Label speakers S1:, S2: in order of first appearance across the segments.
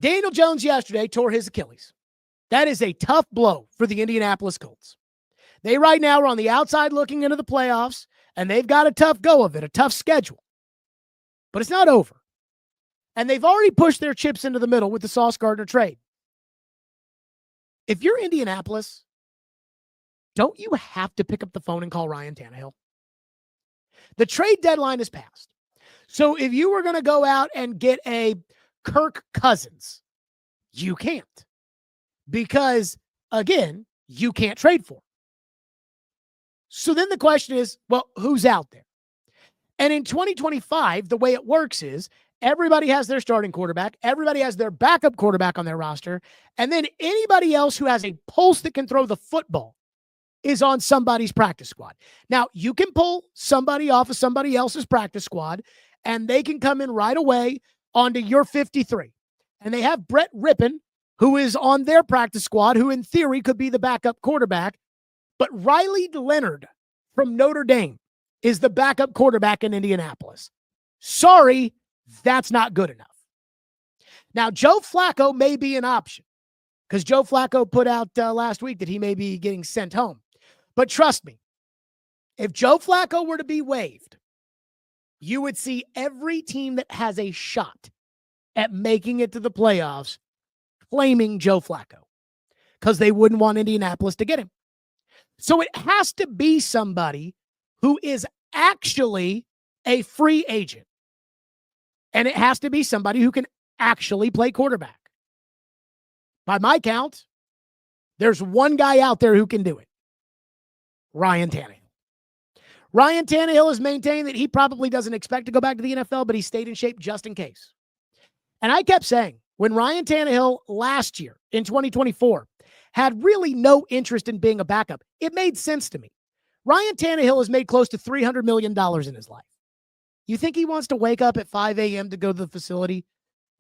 S1: Daniel Jones yesterday tore his Achilles. That is a tough blow for the Indianapolis Colts. They right now are on the outside looking into the playoffs, and they've got a tough go of it, a tough schedule. But it's not over. And they've already pushed their chips into the middle with the Sauce Gardner trade. If you're Indianapolis, don't you have to pick up the phone and call Ryan Tannehill? The trade deadline is passed. So if you were going to go out and get a Kirk Cousins, you can't. Because, again, you can't trade for him. So then the question is, well, who's out there? And in 2025, the way it works is everybody has their starting quarterback. Everybody has their backup quarterback on their roster. And then anybody else who has a pulse that can throw the football is on somebody's practice squad. Now, you can pull somebody off of somebody else's practice squad, and they can come in right away onto your 53. And they have Brett Rippon, who is on their practice squad, who in theory could be the backup quarterback. But Riley Leonard from Notre Dame is the backup quarterback in Indianapolis. Sorry, that's not good enough. Now, Joe Flacco may be an option because Joe Flacco put out last week that he may be getting sent home. But trust me, if Joe Flacco were to be waived, you would see every team that has a shot at making it to the playoffs claiming Joe Flacco because they wouldn't want Indianapolis to get him. So it has to be somebody who is actually a free agent. And it has to be somebody who can actually play quarterback. By my count, there's one guy out there who can do it. Ryan Tannehill. Ryan Tannehill has maintained that he probably doesn't expect to go back to the NFL, but he stayed in shape just in case. And I kept saying, when Ryan Tannehill last year in 2024 had really no interest in being a backup, it made sense to me. Ryan Tannehill has made close to $300 million in his life. You think he wants to wake up at 5 a.m. to go to the facility,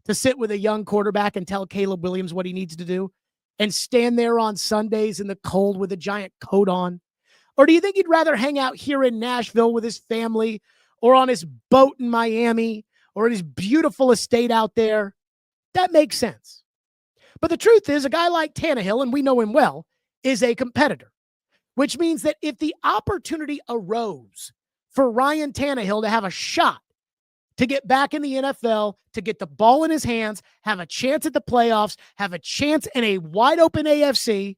S1: to sit with a young quarterback and tell Caleb Williams what he needs to do, and stand there on Sundays in the cold with a giant coat on? Or do you think he'd rather hang out here in Nashville with his family, or on his boat in Miami, or at his beautiful estate out there? That makes sense. But the truth is, a guy like Tannehill, and we know him well, is a competitor, which means that if the opportunity arose for Ryan Tannehill to have a shot to get back in the NFL, to get the ball in his hands, have a chance at the playoffs, have a chance in a wide open AFC,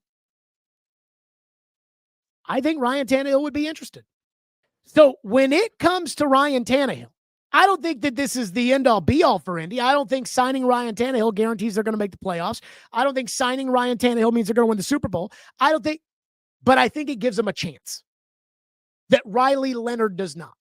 S1: I think Ryan Tannehill would be interested. So when it comes to Ryan Tannehill, I don't think that this is the end-all, be-all for Indy. I don't think signing Ryan Tannehill guarantees they're going to make the playoffs. I don't think signing Ryan Tannehill means they're going to win the Super Bowl. But I think it gives them a chance that Riley Leonard does not.